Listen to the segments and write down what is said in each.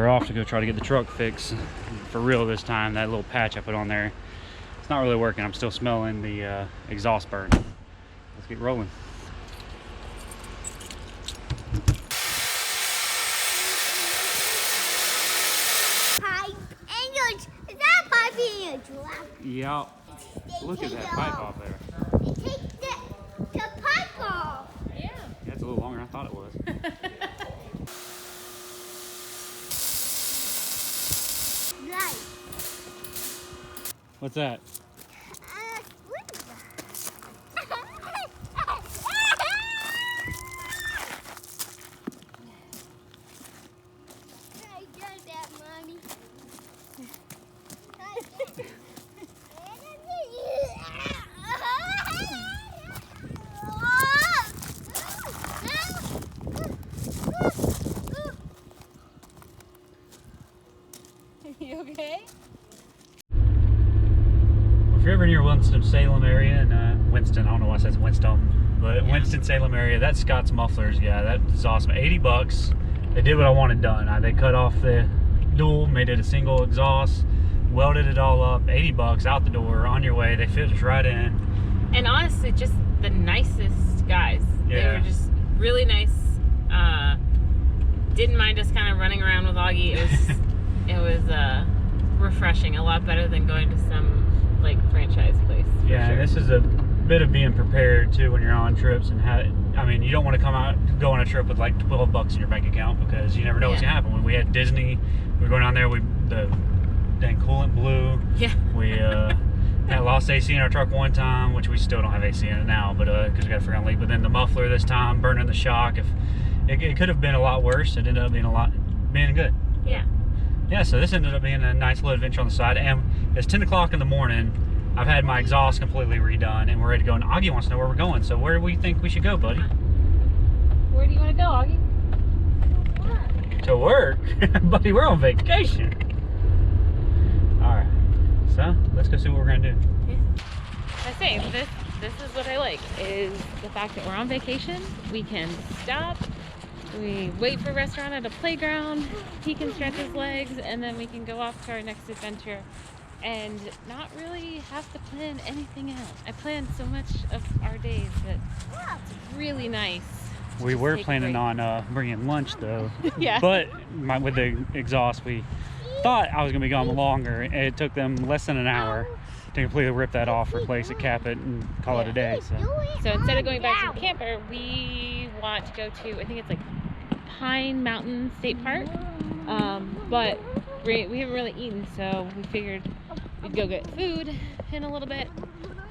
we're off to go try to get the truck fixed for real this time. That little patch I put on there, it's not really working. I'm still smelling the exhaust burn. Let's get rolling. Yeah, look at that pipe off there. Take the pipe off. Yeah. That's a little longer than I thought it was. Right. What's that? What is that? I got that, Mommy. You okay? Well, if you're ever near Winston-Salem area, and Winston, I don't know why I said Winston, but Yeah. Winston-Salem area, that's Scott's Mufflers. Yeah, that is awesome. 80 bucks. They did what I wanted done. They cut off the dual, made it a single exhaust, welded it all up. 80 bucks out the door, on your way. They fit us right in. And honestly, just the nicest guys. Yeah. They were just really nice. Didn't mind us kind of running around with Augie. It was refreshing. A lot better than going to some like franchise place. Yeah, sure. and this is a bit of being prepared too when you're on trips and I mean, you don't want to go on a trip with like 12 bucks in your bank account because you never know what's gonna happen. When we had Disney, we were going down there, the dang coolant blew. Yeah. We had lost AC in our truck one time, which we still don't have AC in it now, but because we got a freaking leak. But then the muffler this time, burning the shock. If it could have been a lot worse, it ended up being good. Yeah. Yeah, so this ended up being a nice little adventure on the side, and it's 10 o'clock in the morning. I've had my exhaust completely redone, and we're ready to go, and Augie wants to know where we're going. So where do we think we should go, buddy? Where do you want to go, Augie? To work? Buddy, we're on vacation. Alright, so let's go see what we're going to do. I say, this is what I like, is the fact that we're on vacation. We can stop. We wait for a restaurant at a playground, he can stretch his legs, and then we can go off to our next adventure and not really have to plan anything else. I plan so much of our days that it's really nice. We Just were take a planning break. on bringing lunch though. Yeah. But with the exhaust, we thought I was going to be gone longer. And it took them less than an hour to completely rip that off, replace it, cap it, and call it a day. So instead of going back to the camper, we want to go to, I think it's like Pine Mountain State Park. But we haven't really eaten, so we figured we'd go get food in a little bit.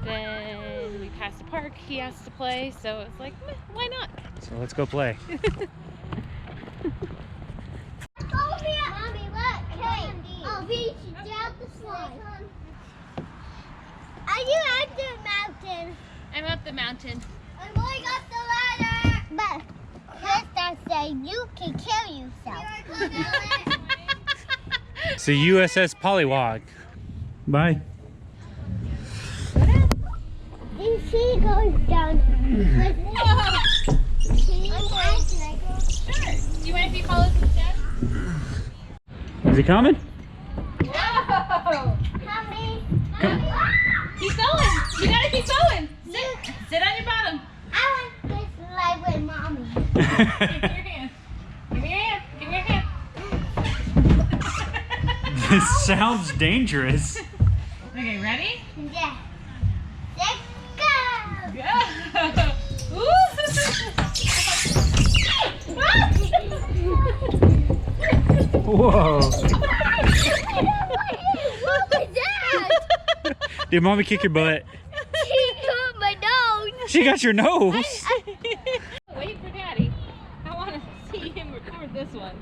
Then we passed the park, he has to play, so it's like, meh, why not? So let's go play. Mommy, look, hey. Oh, we should down the slide. Are you at the mountain? I'm up the mountain. I'm going up the ladder. But Krista said you can kill yourself. It's the USS Pollywog. Bye. She goes down. Sure. Do you mind if he follows the steps? Is he coming? No! Mommy. Keep going! You gotta keep going! Sit on your bottom! I want this slide with Mommy. Give me your hand. Give me your hand. Give me your hand. This sounds dangerous. Okay, ready? Yeah. Let's go. Go! Whoa. What was that? Did mommy kick your butt? She got my nose. She got your nose. Wait for Daddy. I want to see him record this one.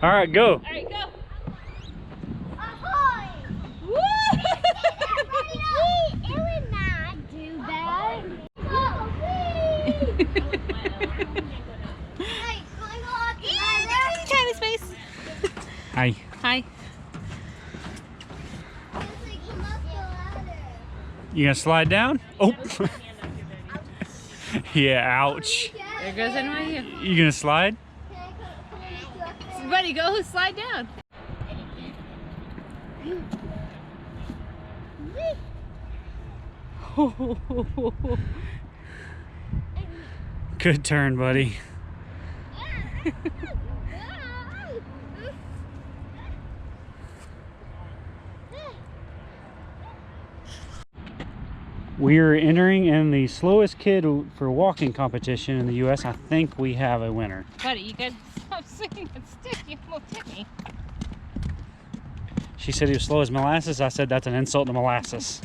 All right, go. All right, go. Ahoy! Woo! It would not do that. Oh, Try this face. Hi. Hi. You gonna slide down? Oh. Yeah, ouch. There goes NYU. You gonna slide? buddy, go slide down. Good turn, buddy. We are entering in the slowest kid for walking competition in the U.S. I think we have a winner. Buddy, you gotta stop singing that stick. You won't hit me. She said he was slow as molasses. I said that's an insult to molasses.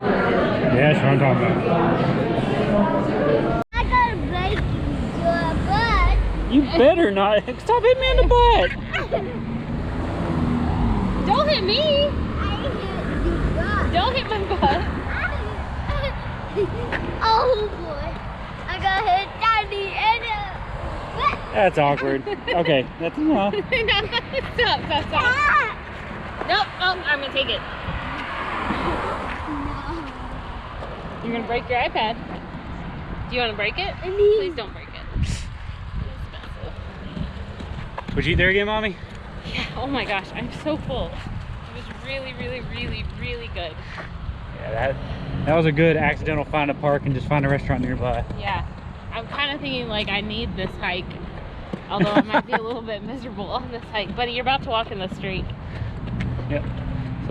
Yeah, that's what I'm talking about. I gotta break your butt. You better not. Stop hitting me in the butt. Don't hit me. I hit your butt. Don't hit my butt. Oh boy. I got hit Daddy in the butt. That's awkward. Okay, that's enough. No, stop. Ah! Nope, oh, I'm gonna take it. You're gonna break your iPad. Do you wanna break it? Please don't break it. Would you eat there again, Mommy? Yeah, oh my gosh, I'm so full. It was really, really, really, really good. Yeah, that was a good accidental find a park and just find a restaurant nearby. Yeah, I'm kind of thinking like I need this hike. Although I might be a little bit miserable on this hike. Buddy, you're about to walk in the street. Yep. So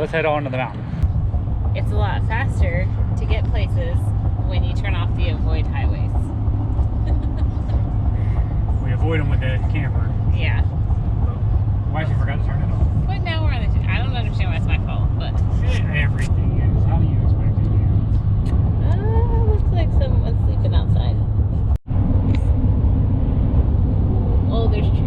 let's head on to the mountain. It's a lot faster to get places when you turn off the avoid highways. We avoid them with the camper. Yeah. Why she forgot to turn it off? But now we're on the... I don't understand why it's my fault, but... Everything is. How do you expect it? Looks like someone's sleeping outside. Oh, there's trees.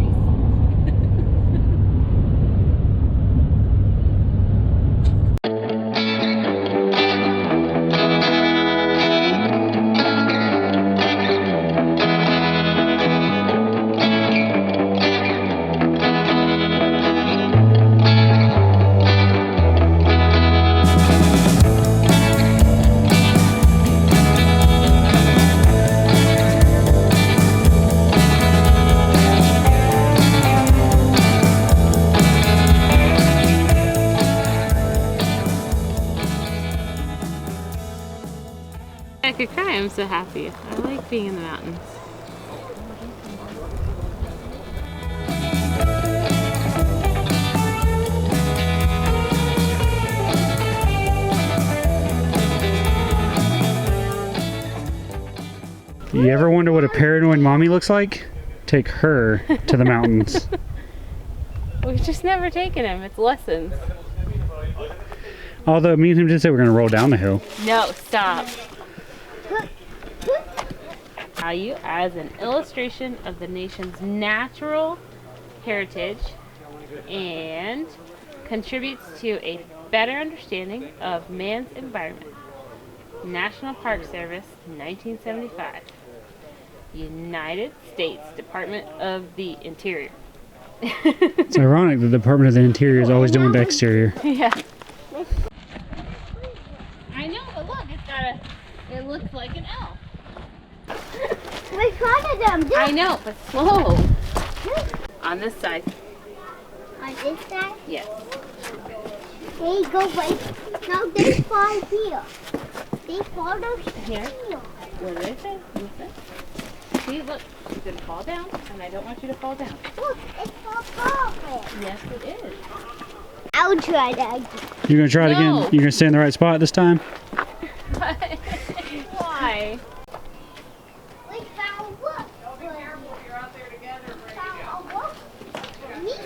I could cry, I'm so happy. I like being in the mountains. You ever wonder what a paranoid mommy looks like? Take her to the mountains. We've just never taken him, it's lessons. Although me and him did say we're going to roll down the hill. No, stop. Value as an illustration of the nation's natural heritage and contributes to a better understanding of man's environment. National Park Service, 1975. United States Department of the Interior. It's ironic the Department of the Interior is always doing the exterior. Yeah. I know, but look, it looks like an L. We spotted them. I know, but slow. On this side. On this side? Yes. They go right. No, they fall here. They fall Here? here. What did I say? Listen. See, look, it's gonna fall down, and I don't want you to fall down. Look, it's all perfect. Yes, it is. I'll try that again. You're going to try it again? No. You're going to stay in the right spot this time? Why? We found what? Be careful, you're out there together. Found a wolf for me.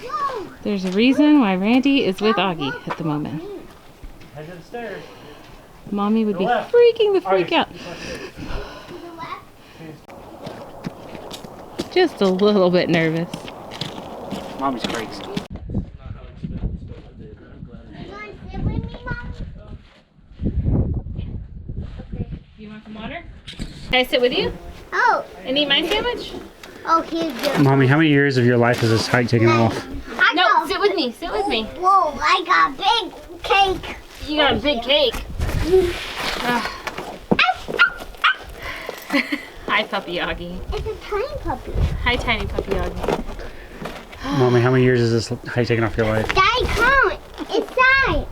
Whoa. There's a reason why Randy is with Augie at the moment. Head to the stairs. Mommy would be left. freaking the freak out. To the left. Just a little bit nervous. Mommy's crazy. You want to sit with me, Mom? Okay. You want some water? Can I sit with you Oh. and eat my sandwich? Oh, here's your. Mommy, how many years of your life has this hike taken off? I No, got, sit with me. Sit with me. whoa, I got big cake. You got a big cake. Hi, Puppy Augie. It's a tiny puppy. Hi, tiny Puppy Augie. Mommy, how many years is this taking off your life? Daddy, come. Inside.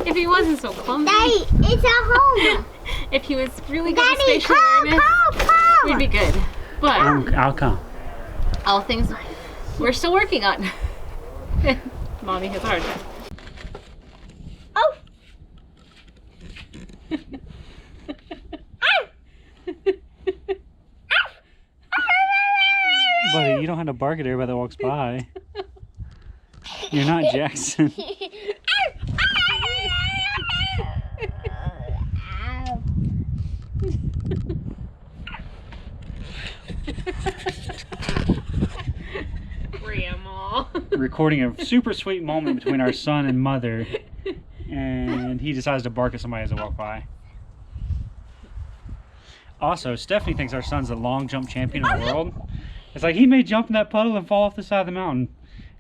If he wasn't so clumsy. Daddy, it's a home. If he was really good at Daddy, spatial come, awareness, come. we'd be good. But I'll come. all things we're still working on. Mommy has a hard time. Oh. Buddy, you don't have to bark at everybody that walks by. You're not Jackson. Grandma. Recording a super sweet moment between our son and mother, and he decides to bark at somebody as they walk by. Also, Stephanie thinks our son's the long jump champion of the world. It's like he may jump in that puddle and fall off the side of the mountain.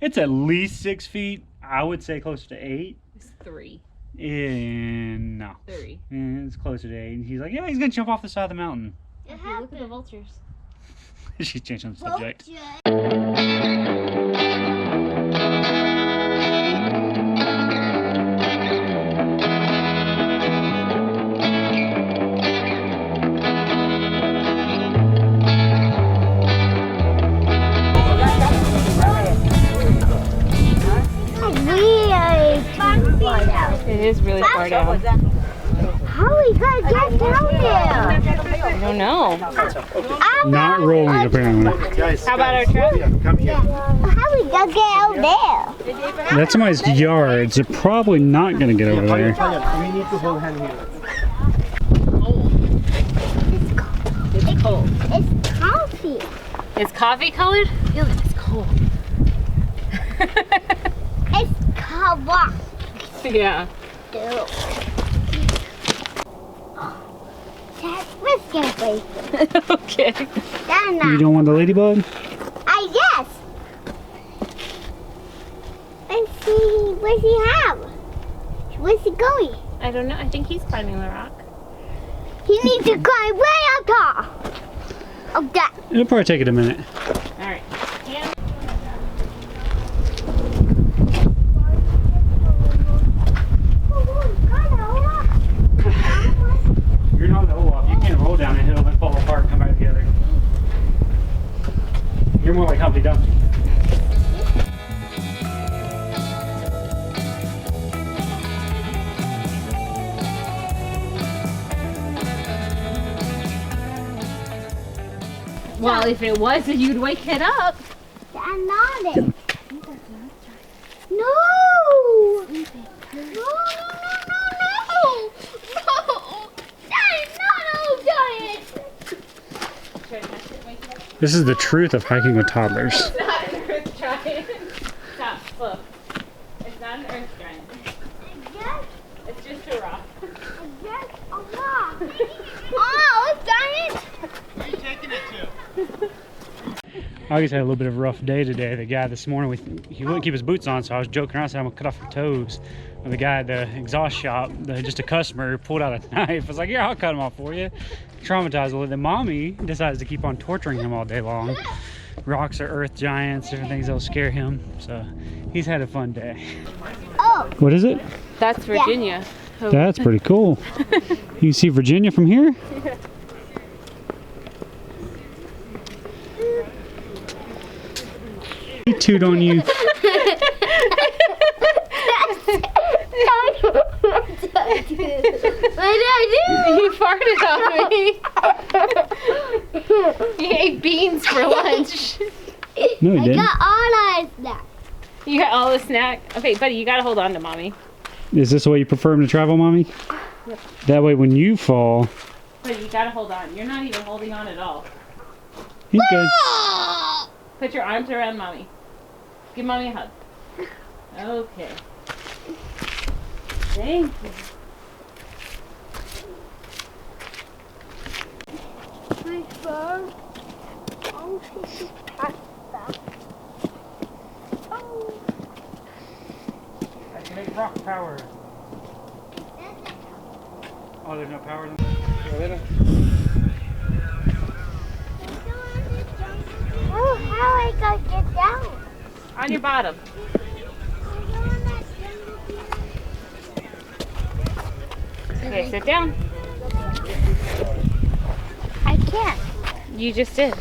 It's at least 6 feet. I would say closer to 8. It's 3. And no. 3. It's closer to 8. And he's like, yeah, he's gonna jump off the side of the mountain. Look at the vultures. She's changing the subject. It is really far down. How are we gonna get down there? I don't know. Not rolling, apparently. How about our truck? How are we gonna get out there? That's somebody's yard, so probably not gonna get over there. We need to hold hand here. It's cold. It's coffee. It's coffee colored? Feel it, it's cold. It's covered. Yeah. Let's get away. Okay. You don't want the ladybug? I guess. Let's see. What's he have? Where's he going? I don't know. I think he's climbing the rock. He needs to climb way up top. Oh, that. It'll probably take it a minute. All right. You're not the Olaf. You can't roll down a hill and fall apart and come back together. You're more like Humpty Dumpty. Well, if it was, you'd wake it up. I'm not it. No! No, no, no. This is the truth of hiking with toddlers. It's not an earth giant. Stop, look. It's not an earth giant. It's just a rock. Oh, giant! Where are you taking it to? August had a little bit of a rough day today. The guy this morning, he wouldn't keep his boots on, so I was joking around saying I'm gonna cut off your toes. And the guy at the exhaust shop, just a customer, pulled out a knife. I was like, yeah, I'll cut him off for you. Traumatized a little. Then mommy decides to keep on torturing him all day long. Rocks are earth giants, different things that'll scare him. So he's had a fun day. Oh, What is it? That's Virginia. Oh. That's pretty cool. You can see Virginia from here? He toot on you. what did I You farted on me. He ate beans for lunch. No, he I didn't. got all of that. You got all the snack. Okay, buddy, you gotta hold on to mommy. Is this the way you prefer him to travel, mommy? Yep. That way when you fall, Buddy, you gotta hold on. You're not even holding on at all. he's good. Put your arms around mommy. Give mommy a hug. Okay. Thank you. My phone. Oh, she's pasta. Oh. I can make rock power. Oh, there's no power in On your bottom. Okay, sit down. I can't. You just did.